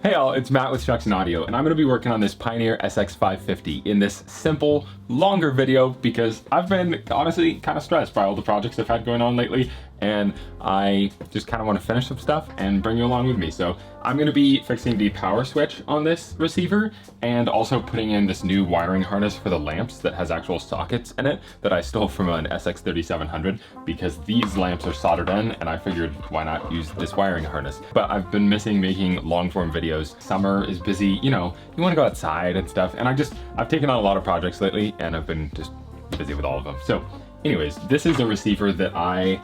Hey all, it's Matt with Trucks and Audio, and I'm going to be working on this Pioneer SX550 in this simple, longer video because I've been honestly kind of stressed by all the projects I've had going on lately, and I just kind of want to finish some stuff and bring you along with me. So I'm going to be fixing the power switch on this receiver and also putting in this new wiring harness for the lamps that has actual sockets in it that I stole from an SX3700 because these lamps are soldered in, and I figured why not use this wiring harness. But I've been missing making long form videos. Summer is busy, you know, you want to go outside and stuff, and I've taken on a lot of projects lately and I've been just busy with all of them. So anyways, this is a receiver that I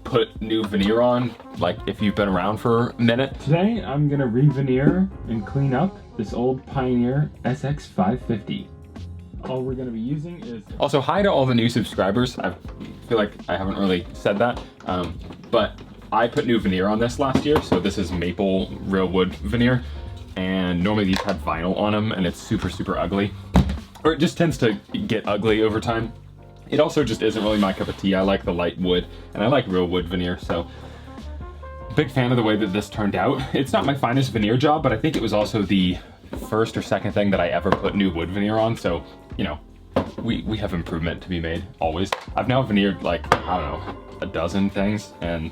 put new veneer on, like if you've been around for a minute. Today I'm gonna re-veneer and clean up this old Pioneer SX550. All we're gonna be using is... Also, hi to all the new subscribers. I feel like I haven't really said that, but I put new veneer on this last year, so this is maple real wood veneer, and normally these had vinyl on them and it's super, super ugly. Or it just tends to get ugly over time. It also just isn't really my cup of tea. I like the light wood, and I like real wood veneer, so big fan of the way that this turned out. It's not my finest veneer job, but I think it was also the first or second thing that I ever put new wood veneer on, so, you know, we have improvement to be made, always. I've now veneered, like, I don't know, a dozen things, and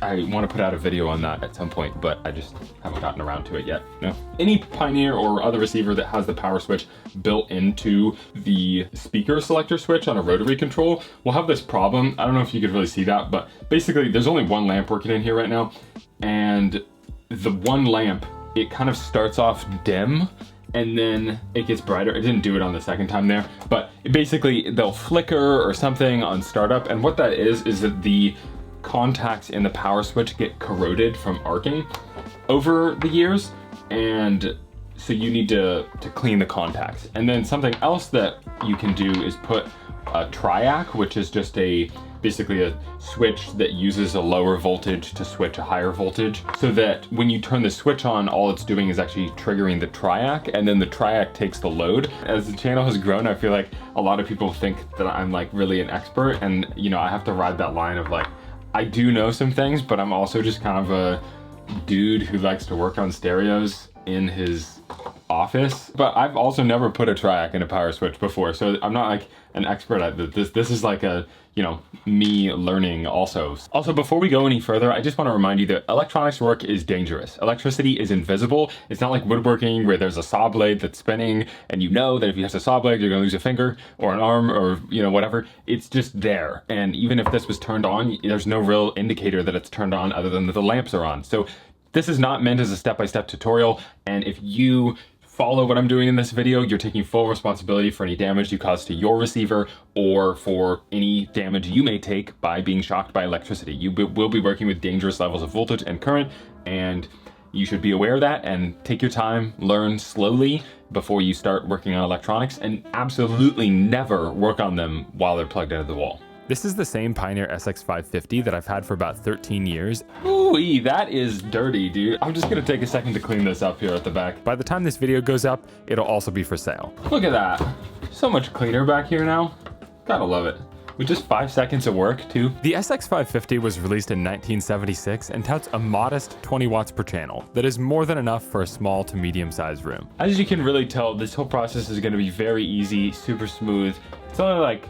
I want to put out a video on that at some point, but I just haven't gotten around to it yet. No. Any Pioneer or other receiver that has the power switch built into the speaker selector switch on a rotary control will have this problem. I don't know if you could really see that, but basically there's only one lamp working in here right now, and the one lamp, it kind of starts off dim and then it gets brighter. It didn't do it on the second time there, but basically they'll flicker or something on startup, and what that is that the contacts in the power switch get corroded from arcing over the years, and so you need to clean the contacts. And then something else that you can do is put a Triac, which is just basically a switch that uses a lower voltage to switch a higher voltage, so that when you turn the switch on, all it's doing is actually triggering the Triac, and then the Triac takes the load. As the channel has grown, I feel like a lot of people think that I'm like really an expert, and you know, I have to ride that line of like, I do know some things, but I'm also just kind of a dude who likes to work on stereos in his office. But I've also never put a Triac in a power switch before, so I'm not like an expert at this. This is like a, you know, me learning also. Also, before we go any further, I just want to remind you that electronics work is dangerous. Electricity is invisible. It's not like woodworking where there's a saw blade that's spinning and you know that if you touch a saw blade, you're gonna lose a finger or an arm or, you know, whatever. It's just there. And even if this was turned on, there's no real indicator that it's turned on other than that the lamps are on. So this is not meant as a step-by-step tutorial. And if you follow what I'm doing in this video, you're taking full responsibility for any damage you cause to your receiver or for any damage you may take by being shocked by electricity. You will be working with dangerous levels of voltage and current, and you should be aware of that and take your time, learn slowly before you start working on electronics, and absolutely never work on them while they're plugged into the wall. This is the same Pioneer SX550 that I've had for about 13 years. Ooh, that is dirty, dude. I'm just gonna take a second to clean this up here at the back. By the time this video goes up, it'll also be for sale. Look at that. So much cleaner back here now. Gotta love it. With just 5 seconds of work, too. The SX550 was released in 1976 and touts a modest 20 watts per channel. That is more than enough for a small to medium-sized room. As you can really tell, this whole process is gonna be very easy, super smooth. It's only like,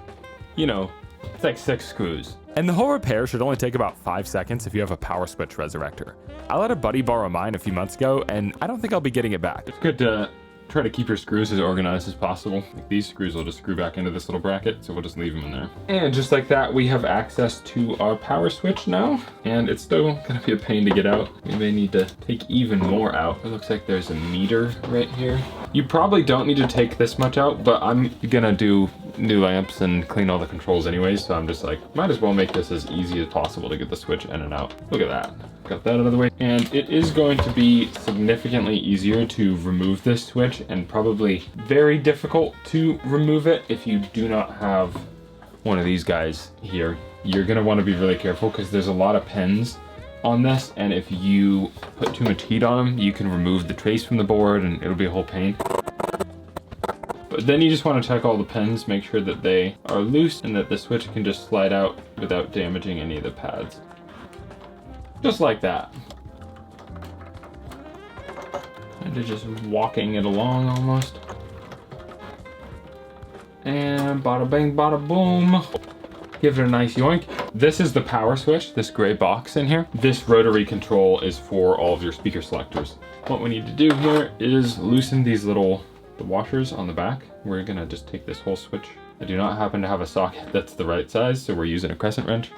you know, it's like 6 screws. And the whole repair should only take about 5 seconds if you have a power switch resurrector. I let a buddy borrow mine a few months ago, and I don't think I'll be getting it back. It's good to try to keep your screws as organized as possible. Like these screws will just screw back into this little bracket, so we'll just leave them in there. And just like that, we have access to our power switch now, and it's still gonna be a pain to get out. We may need to take even more out. It looks like there's a meter right here. You probably don't need to take this much out, but I'm gonna do new lamps and clean all the controls anyways, so I'm just like, might as well make this as easy as possible to get the switch in and out. Look at that. Got that out of the way. And it is going to be significantly easier to remove this switch and probably very difficult to remove it if you do not have one of these guys here. You're gonna want to be really careful because there's a lot of pins on this, and if you put too much heat on them, you can remove the trace from the board and it'll be a whole pain. But then you just want to check all the pins, make sure that they are loose and that the switch can just slide out without damaging any of the pads. Just like that. Kind of just walking it along almost. And bada bang, bada boom. Give it a nice yoink. This is the power switch, this gray box in here. This rotary control is for all of your speaker selectors. What we need to do here is loosen these the washers on the back. We're gonna just take this whole switch. I do not happen to have a socket that's the right size, so we're using a crescent wrench.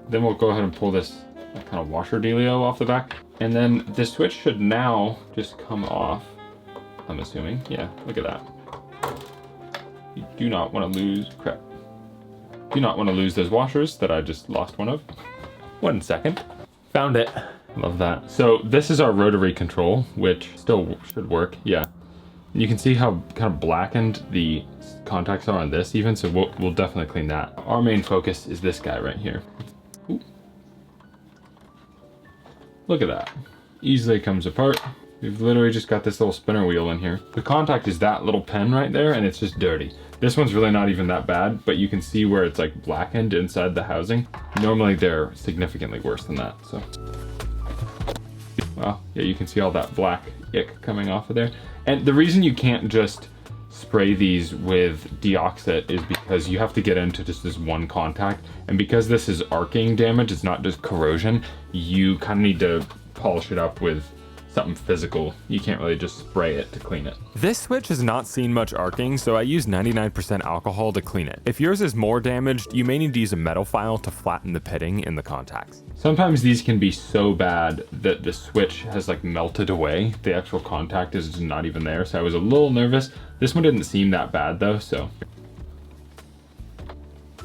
Then we'll go ahead and pull this kind of washer dealio off the back. And then this switch should now just come off, I'm assuming. Yeah, look at that. You do not want to lose, crap. Do not want to lose those washers that I just lost one of. 1 second. Found it. Love that. So this is our rotary control, which still should work, yeah. You can see how kind of blackened the contacts are on this even, so we'll definitely clean that. Our main focus is this guy right here. Ooh. Look at that. Easily comes apart. We've literally just got this little spinner wheel in here. The contact is that little pin right there, and it's just dirty. This one's really not even that bad, but you can see where it's like blackened inside the housing. Normally they're significantly worse than that, so. Well, yeah, you can see all that black ick coming off of there. And the reason you can't just spray these with deoxit is because you have to get into just this one contact. And because this is arcing damage, it's not just corrosion, you kind of need to polish it up with something physical. You can't really just spray it to clean it. This switch has not seen much arcing, so I use 99% alcohol to clean it. If yours is more damaged, you may need to use a metal file to flatten the pitting in the contacts. Sometimes these can be so bad that the switch has like melted away. The actual contact is not even there, so I was a little nervous. This one didn't seem that bad though, so.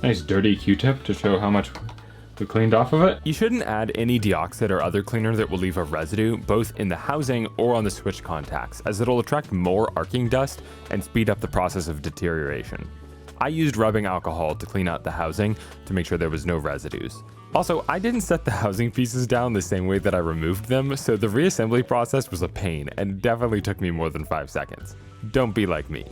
Nice dirty Q-tip to show how much we cleaned off of it. You shouldn't add any deoxit or other cleaner that will leave a residue, both in the housing or on the switch contacts, as it'll attract more arcing dust and speed up the process of deterioration. I used rubbing alcohol to clean out the housing to make sure there was no residues. Also, I didn't set the housing pieces down the same way that I removed them, so the reassembly process was a pain and definitely took me more than 5 seconds. Don't be like me.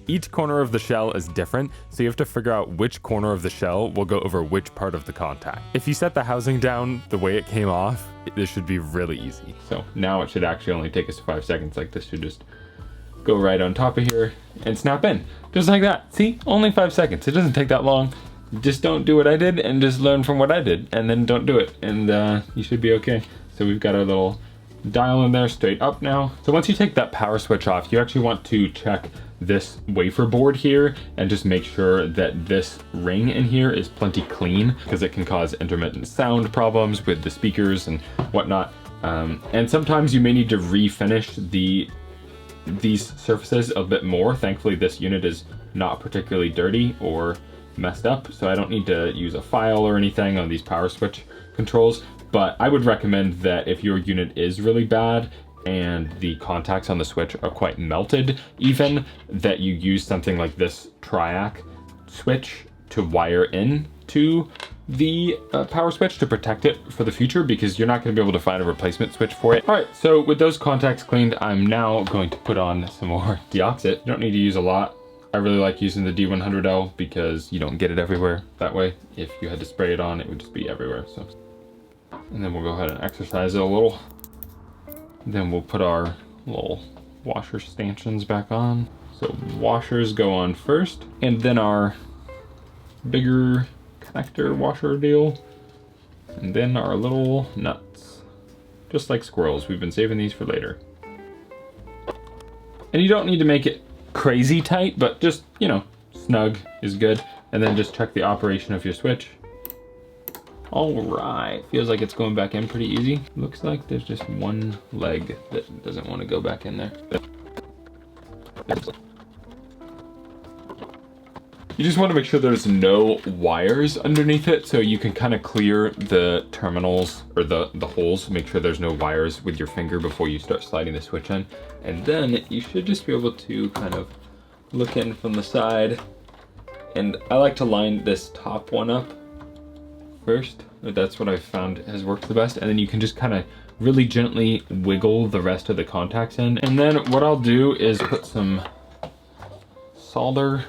Each corner of the shell is different, so you have to figure out which corner of the shell will go over which part of the contact. If you set the housing down the way it came off, this should be really easy. So now it should actually only take us 5 seconds. Like this should just go right on top of here and snap in. Just like that. See, only 5 seconds. It doesn't take that long. Just don't do what I did and just learn from what I did and then don't do it. And you should be okay. So we've got our little dial in there straight up now. So once you take that power switch off, you actually want to check this wafer board here and just make sure that this ring in here is plenty clean, because it can cause intermittent sound problems with the speakers and whatnot. And sometimes you may need to refinish these surfaces a bit more. Thankfully, this unit is not particularly dirty or messed up, so I don't need to use a file or anything on these power switch controls. But I would recommend that if your unit is really bad and the contacts on the switch are quite melted even, that you use something like this Triac switch to wire in to the power switch to protect it for the future, because you're not going to be able to find a replacement switch for it. All right, so with those contacts cleaned, I'm now going to put on some more deoxit. You don't need to use a lot. I really like using the D100L because you don't get it everywhere that way. If you had to spray it on, it would just be everywhere. So, and then we'll go ahead and exercise it a little. Then we'll put our little washer stanchions back on. So washers go on first, and then our bigger connector washer deal, and then our little nuts. Just like squirrels, we've been saving these for later. And you don't need to make it crazy tight, but just, you know, snug is good. And then just check the operation of your switch. All right, feels like it's going back in pretty easy. Looks like there's just one leg that doesn't want to go back in there. You just want to make sure there's no wires underneath it, so you can kind of clear the terminals or the holes. Make sure there's no wires with your finger before you start sliding the switch in. And then you should just be able to kind of look in from the side. And I like to line this top one up first. That's what I've found has worked the best. And then you can just kind of really gently wiggle the rest of the contacts in. And then what I'll do is put some solder.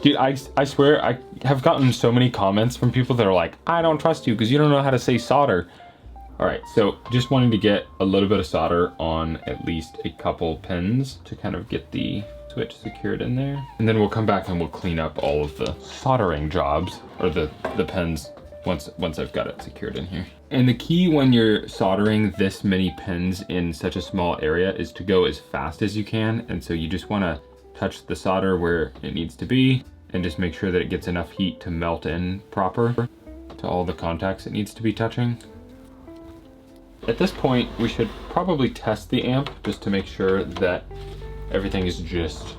Dude, I swear, I have gotten so many comments from people that are like, I don't trust you because you don't know how to say solder. All right, so just wanting to get a little bit of solder on at least a couple pins to kind of get the switch secured in there. And then we'll come back and we'll clean up all of the soldering jobs, or the pins, once I've got it secured in here. And the key when you're soldering this many pins in such a small area is to go as fast as you can. And so you just wanna touch the solder where it needs to be and just make sure that it gets enough heat to melt in proper to all the contacts it needs to be touching. At this point, we should probably test the amp just to make sure that everything is just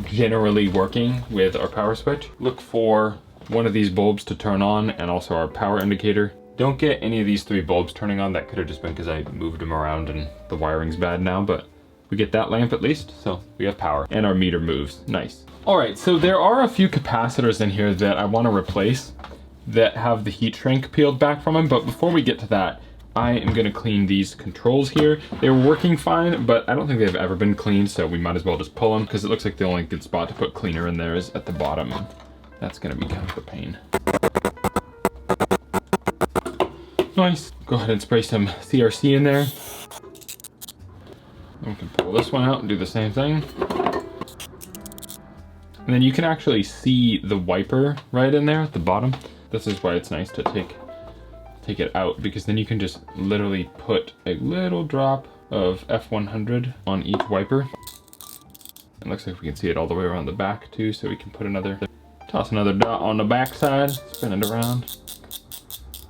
generally working with our power switch. Look for one of these bulbs to turn on and also our power indicator. Don't get any of these 3 bulbs turning on. That could have just been because I moved them around and the wiring's bad now, but we get that lamp at least, so we have power and our meter moves. Nice. All right, so there are a few capacitors in here that I want to replace that have the heat shrink peeled back from them, but before we get to that, I am gonna clean these controls here. They were working fine, but I don't think they've ever been cleaned, so we might as well just pull them because it looks like the only good spot to put cleaner in there is at the bottom. That's gonna be kind of a pain. Nice. Go ahead and spray some CRC in there. And we can pull this one out and do the same thing. And then you can actually see the wiper right in there at the bottom. This is why it's nice to take it out, because then you can just literally put a little drop of F100 on each wiper. It looks like we can see it all the way around the back too, so we can put toss another dot on the back side, spin it around.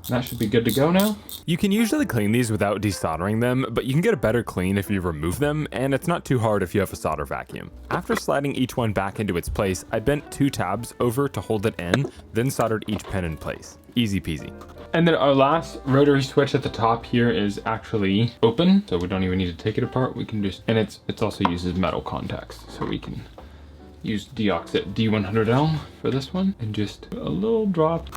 That should be good to go now. You can usually clean these without desoldering them, but you can get a better clean if you remove them, and it's not too hard if you have a solder vacuum. After sliding each one back into its place, I bent 2 tabs over to hold it in, then soldered each pin in place. Easy peasy. And then our last rotary switch at the top here is actually open, so we don't even need to take it apart. We can just, and it's also uses metal contacts, so we can use Deoxit D100L for this one, and just a little drop.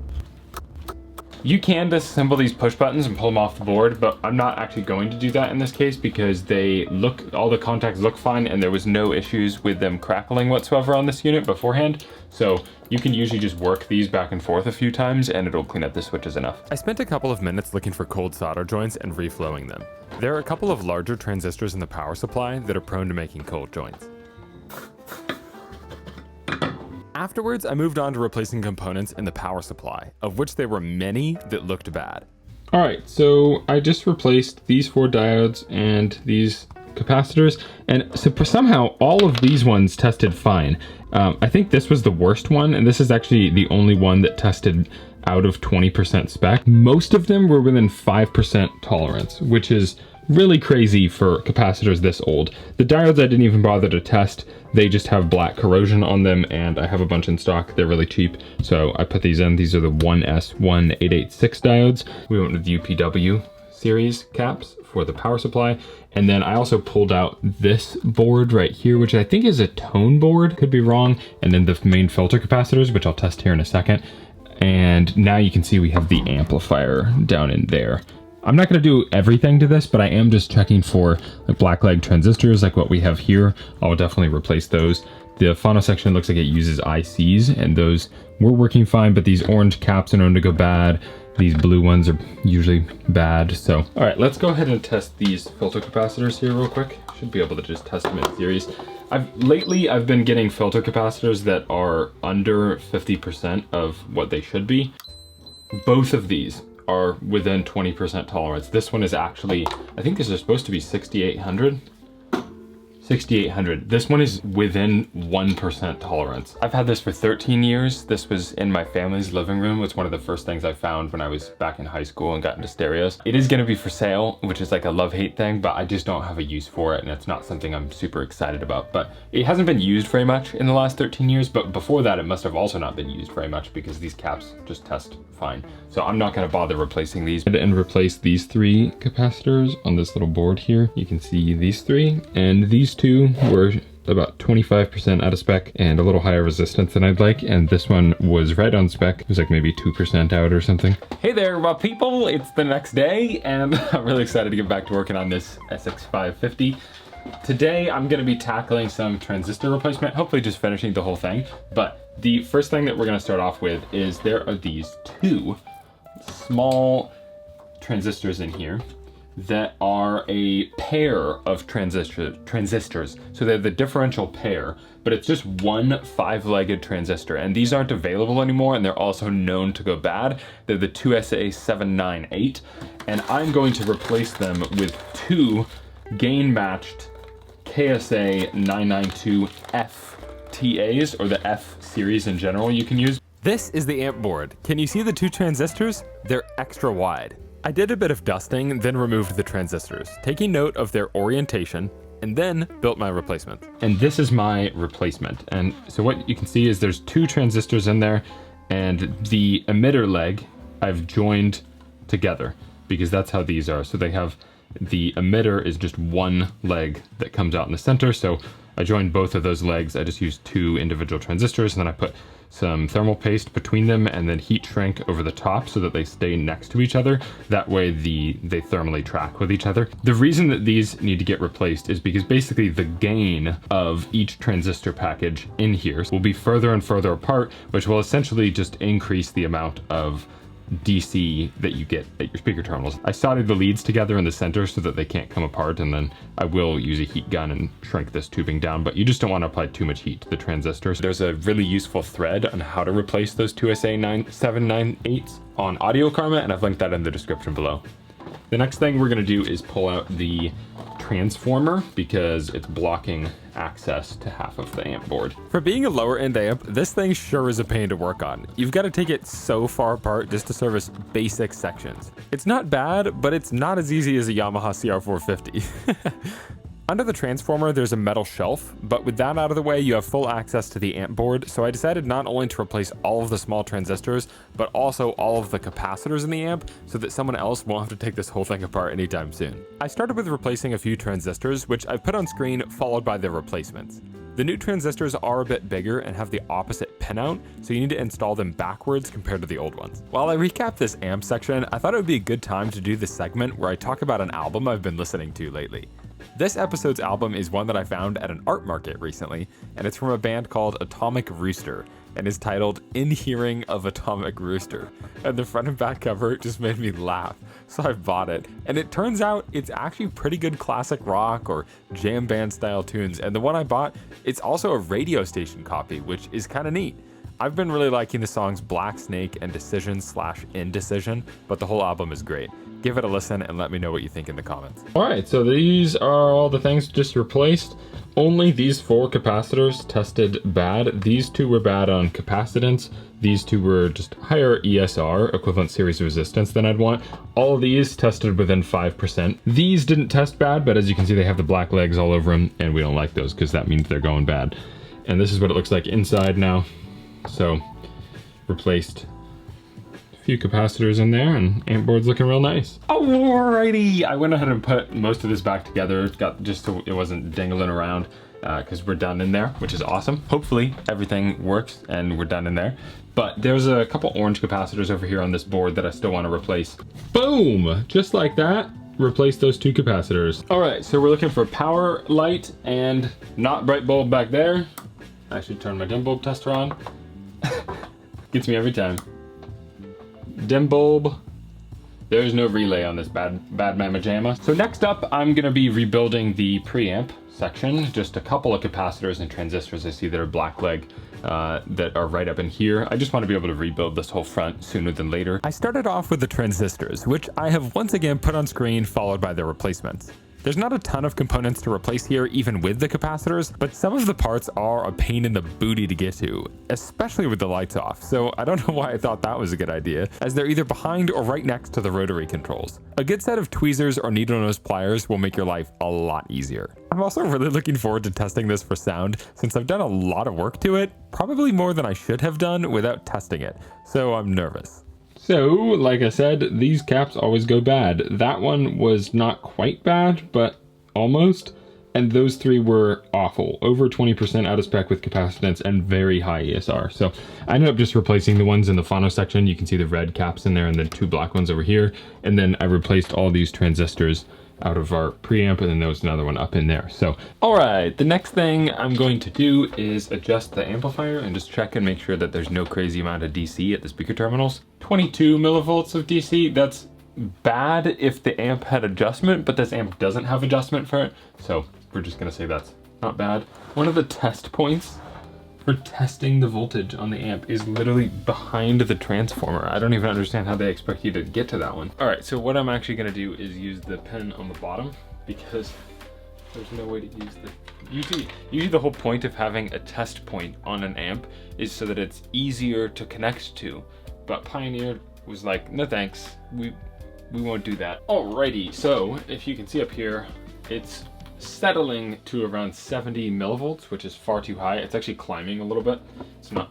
You can disassemble these push buttons and pull them off the board, but I'm not actually going to do that in this case because all the contacts look fine and there was no issues with them crackling whatsoever on this unit beforehand. So you can usually just work these back and forth a few times and it'll clean up the switches enough. I spent a couple of minutes looking for cold solder joints and reflowing them. There are a couple of larger transistors in the power supply that are prone to making cold joints. Afterwards, I moved on to replacing components in the power supply, of which there were many that looked bad. All right, so I just replaced these 4 diodes and these capacitors, and so somehow all of these ones tested fine. I think this was the worst one, and this is actually the only one that tested out of 20% spec. Most of them were within 5% tolerance, which is really crazy for capacitors this old. The diodes I didn't even bother to test. They just have black corrosion on them, and I have a bunch in stock. They're really cheap, so I put these in. These are the 1S1886 diodes. We went with UPW series caps for the power supply. And then I also pulled out this board right here, which I think is a tone board, could be wrong. And then the main filter capacitors, which I'll test here in a second. And now you can see we have the amplifier down in there. I'm not going to do everything to this, but I am just checking for like blackleg transistors like what we have here. I'll definitely replace those. The phono section looks like it uses ICs, and those were working fine, but these orange caps are known to go bad. These blue ones are usually bad. So, all right, let's go ahead and test these filter capacitors here real quick. Should be able to just test them in series. Lately I've been getting filter capacitors that are under 50% of what they should be. Both of these are within 20% tolerance. This one is actually, I think this is supposed to be 6800. 6800. This one is within 1% tolerance. I've had this for 13 years. This was in my family's living room. It's one of the first things I found when I was back in high school and got into stereos. It is gonna be for sale, which is like a love-hate thing, but I just don't have a use for it, and it's not something I'm super excited about. But it hasn't been used very much in the last 13 years, but before that it must have also not been used very much because these caps just test fine. So I'm not gonna bother replacing these. And replace these 3 capacitors on this little board here. You can see these 3, and these 2 were about 25% out of spec and a little higher resistance than I'd like, and this one was right on spec. It was like maybe 2% out or something. Hey there, well people, it's the next day, and I'm really excited to get back to working on this SX550. Today I'm gonna be tackling some transistor replacement, hopefully just finishing the whole thing. But the first thing that we're gonna start off with is there are these 2 small transistors in here that are a pair of transistors. So they're the differential pair, but it's just one 5-legged transistor. And these aren't available anymore, and they're also known to go bad. They're the 2SA798. And I'm going to replace them with two gain-matched KSA 992 FTAs, or the F series in general you can use. This is the amp board. Can you see the two transistors? They're extra wide. I did a bit of dusting, then removed the transistors, taking note of their orientation, and then built my replacement. And this is my replacement. And so what you can see is there's two transistors in there, and the emitter leg I've joined together, because that's how these are. So they have, the emitter is just one leg that comes out in the center. So I joined both of those legs. I just used two individual transistors, and then I put some thermal paste between them and then heat shrink over the top so that they stay next to each other. That way they thermally track with each other. The reason that these need to get replaced is because basically the gain of each transistor package in here will be further and further apart, which will essentially just increase the amount of DC that you get at your speaker terminals. I soldered the leads together in the center so that they can't come apart, and then I will use a heat gun and shrink this tubing down, but you just don't want to apply too much heat to the transistors. There's a really useful thread on how to replace those 2SA798s on Audio Karma, and I've linked that in the description below. The next thing we're going to do is pull out the transformer because it's blocking access to half of the amp board. For being a lower end amp, this thing sure is a pain to work on. You've got to take it so far apart just to service basic sections. It's not bad, but it's not as easy as a Yamaha CR450. Under the transformer, there's a metal shelf, but with that out of the way, you have full access to the amp board, so I decided not only to replace all of the small transistors, but also all of the capacitors in the amp, so that someone else won't have to take this whole thing apart anytime soon. I started with replacing a few transistors, which I've put on screen, followed by their replacements. The new transistors are a bit bigger and have the opposite pinout, so you need to install them backwards compared to the old ones. While I recap this amp section, I thought it would be a good time to do this segment where I talk about an album I've been listening to lately. This episode's album is one that I found at an art market recently, and it's from a band called Atomic Rooster, and is titled In Hearing of Atomic Rooster. And the front and back cover just made me laugh, so I bought it. And it turns out it's actually pretty good classic rock or jam band style tunes, and the one I bought, it's also a radio station copy, which is kind of neat. I've been really liking the songs Black Snake and Decision/Indecision, but the whole album is great. Give it a listen and let me know what you think in the comments. All right, so these are all the things just replaced. Only these 4 capacitors tested bad. These 2 were bad on capacitance. These 2 were just higher ESR, equivalent series resistance, than I'd want. All of these tested within 5%. These didn't test bad, but as you can see, they have the black legs all over them, and we don't like those because that means they're going bad. And this is what it looks like inside now. So, replaced few capacitors in there, and amp board's looking real nice. Alrighty, I went ahead and put most of this back together, just so it wasn't dangling around, because we're done in there, which is awesome. Hopefully everything works and we're done in there. But there's a couple orange capacitors over here on this board that I still want to replace. Boom! Just like that, replace those 2 capacitors. All right, so we're looking for power, light, and not bright bulb back there. I should turn my dim bulb tester on. Gets me every time. Dim bulb. There's no relay on this bad mamma jamma. So next up, I'm gonna be rebuilding the preamp section. Just a couple of capacitors and transistors I see that are black leg that are right up in here. I just want to be able to rebuild this whole front sooner than later. I started off with the transistors, which I have once again put on screen, followed by their replacements. There's not a ton of components to replace here, even with the capacitors, but some of the parts are a pain in the booty to get to, especially with the lights off, so I don't know why I thought that was a good idea, as they're either behind or right next to the rotary controls. A good set of tweezers or needle nose pliers will make your life a lot easier. I'm also really looking forward to testing this for sound, since I've done a lot of work to it, probably more than I should have done without testing it, so I'm nervous. So, like I said, these caps always go bad. That one was not quite bad, but almost. And those 3 were awful. Over 20% out of spec with capacitance and very high ESR. So I ended up just replacing the ones in the phono section. You can see the red caps in there and then 2 black ones over here. And then I replaced all these transistors out of our preamp, and then there was another one up in there. So, all right, the next thing I'm going to do is adjust the amplifier and just check and make sure that there's no crazy amount of DC at the speaker terminals. 22 millivolts of DC, that's bad if the amp had adjustment, but this amp doesn't have adjustment for it. So we're just gonna say that's not bad. One of the test points for testing the voltage on the amp is literally behind the transformer. I don't even understand how they expect you to get to that one. All right, so what I'm actually gonna do is use the pin on the bottom because there's no way to use the, usually the whole point of having a test point on an amp is so that it's easier to connect to. But Pioneer was like, no thanks, we won't do that. Alrighty, so if you can see up here, it's settling to around 70 millivolts, which is far too high. It's actually climbing a little bit.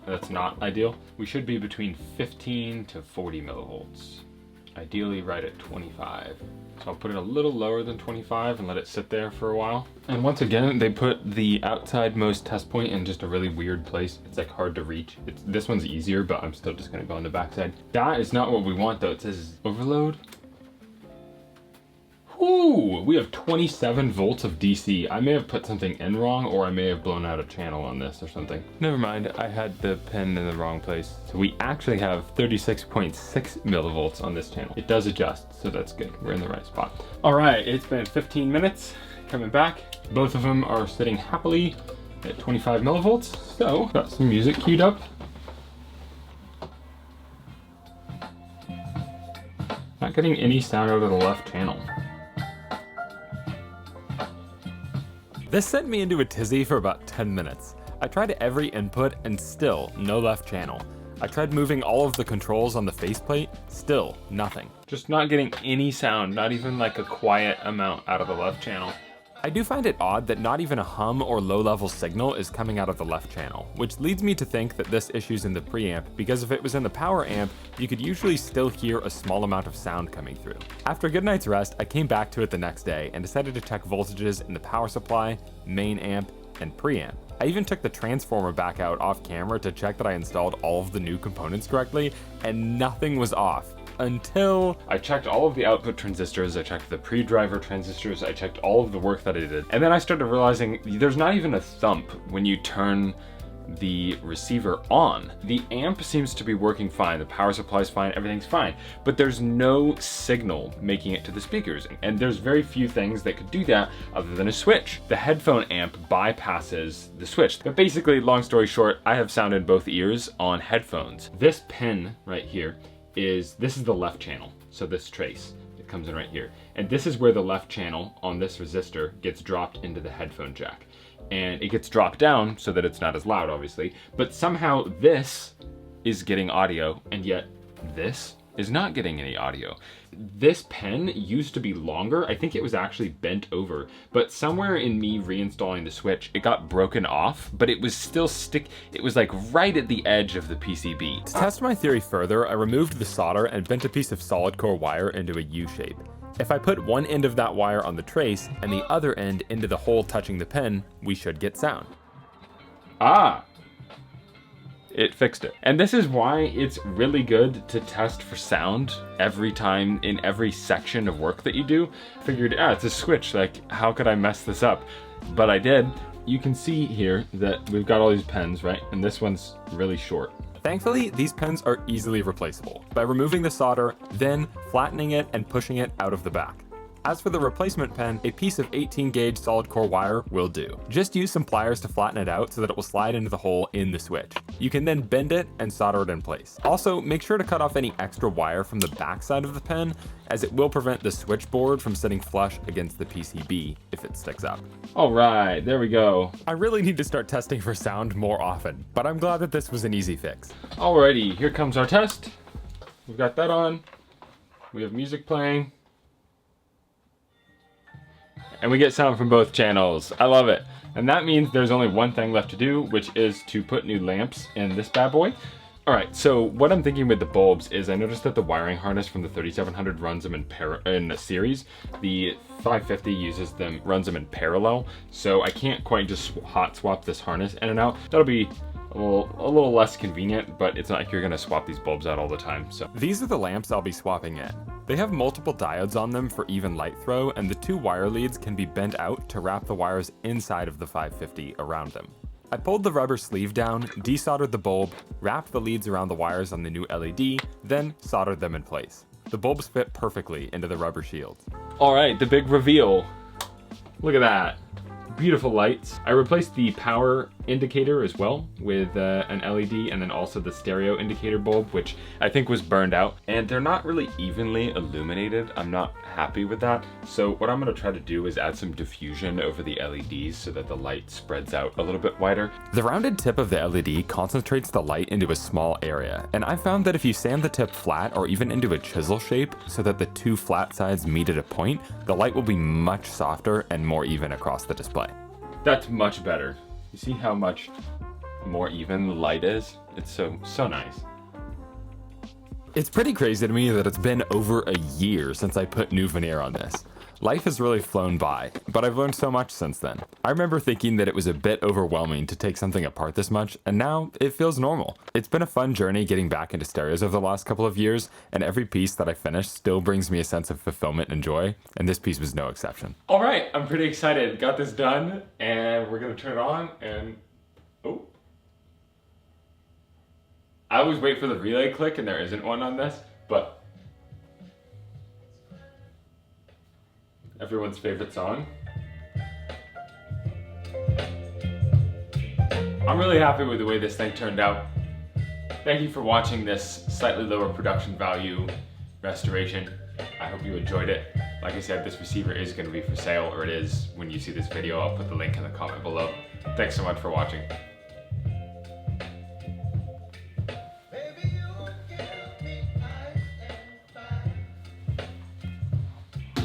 That's not ideal. We should be between 15 to 40 millivolts. Ideally right at 25. So I'll put it a little lower than 25 and let it sit there for a while. And once again, they put the outside-most test point in just a really weird place. It's like hard to reach. This one's easier, but I'm still just gonna go on the backside. That is not what we want though. It says overload. Ooh, we have 27 volts of DC. I may have put something in wrong, or I may have blown out a channel on this or something. Never mind, I had the pin in the wrong place. So we actually have 36.6 millivolts on this channel. It does adjust, so that's good. We're in the right spot. All right, it's been 15 minutes. Coming back. Both of them are sitting happily at 25 millivolts. So, got some music queued up. Not getting any sound out of the left channel. This sent me into a tizzy for about 10 minutes. I tried every input and still no left channel. I tried moving all of the controls on the faceplate, still nothing. Just not getting any sound, not even like a quiet amount out of the left channel. I do find it odd that not even a hum or low-level signal is coming out of the left channel, which leads me to think that this issue's in the preamp, because if it was in the power amp, you could usually still hear a small amount of sound coming through. After a good night's rest, I came back to it the next day and decided to check voltages in the power supply, main amp, and preamp. I even took the transformer back out off camera to check that I installed all of the new components correctly, and nothing was off. Until I checked all of the output transistors, I checked the pre-driver transistors, I checked all of the work that I did. And then I started realizing there's not even a thump when you turn the receiver on. The amp seems to be working fine, the power supply is fine, everything's fine, but there's no signal making it to the speakers. And there's very few things that could do that other than a switch. The headphone amp bypasses the switch. But basically, long story short, I have sound in both ears on headphones. This pin right here this is the left channel. So this trace, it comes in right here. And this is where the left channel on this resistor gets dropped into the headphone jack. And it gets dropped down so that it's not as loud, obviously. But somehow this is getting audio, and yet this is not getting any audio. This pen used to be longer. I think it was actually bent over, but somewhere in me reinstalling the switch, it got broken off, but it was still it was like right at the edge of the PCB. To test my theory further, I removed the solder and bent a piece of solid core wire into a U shape. If I put one end of that wire on the trace and the other end into the hole touching the pin, we should get sound. Ah! It fixed it. And this is why it's really good to test for sound every time in every section of work that you do. Figured, it's a switch, like how could I mess this up? But I did. You can see here that we've got all these pens, right? And this one's really short. Thankfully, these pens are easily replaceable by removing the solder, then flattening it and pushing it out of the back. As for the replacement pen, a piece of 18 gauge solid core wire will do. Just use some pliers to flatten it out so that it will slide into the hole in the switch. You can then bend it and solder it in place. Also, make sure to cut off any extra wire from the back side of the pen, as it will prevent the switchboard from sitting flush against the PCB if it sticks up. All right, there we go. I really need to start testing for sound more often, but I'm glad that this was an easy fix. Alrighty, here comes our test. We've got that on. We have music playing. And we get sound from both channels. I love it. And that means there's only one thing left to do, which is to put new lamps in this bad boy. All right, so what I'm thinking with the bulbs is I noticed that the wiring harness from the 3700 runs them in a series. The 550 runs them in parallel. So I can't quite just hot swap this harness in and out. That'll be a little less convenient, but it's not like you're gonna swap these bulbs out all the time. So these are the lamps I'll be swapping in. They have multiple diodes on them for even light throw, and the two wire leads can be bent out to wrap the wires inside of the 550 around them. I pulled the rubber sleeve down, desoldered the bulb, wrapped the leads around the wires on the new LED, then soldered them in place. The bulbs fit perfectly into the rubber shields. All right, the big reveal. Look at that. Beautiful lights. I replaced the power indicator as well with an LED, and then also the stereo indicator bulb, which I think was burned out. And they're not really evenly illuminated. I'm not happy with that. So what I'm gonna try to do is add some diffusion over the LEDs so that the light spreads out a little bit wider. The rounded tip of the LED concentrates the light into a small area, and I found that if you sand the tip flat or even into a chisel shape so that the two flat sides meet at a point, the light will be much softer and more even across the display. That's much better. You see how much more even the light is? It's so nice. It's pretty crazy to me that it's been over a year since I put new veneer on this. Life has really flown by, but I've learned so much since then. I remember thinking that it was a bit overwhelming to take something apart this much, and now it feels normal. It's been a fun journey getting back into stereos over the last couple of years, and every piece that I finish still brings me a sense of fulfillment and joy, and this piece was no exception. All right, I'm pretty excited. Got this done, and we're gonna turn it on, and oh. I always wait for the relay click, and there isn't one on this, but everyone's favorite song. I'm really happy with the way this thing turned out. Thank you for watching this slightly lower production value restoration. I hope you enjoyed it. Like I said, this receiver is going to be for sale, or it is when you see this video. I'll put the link in the comment below. Thanks so much for watching.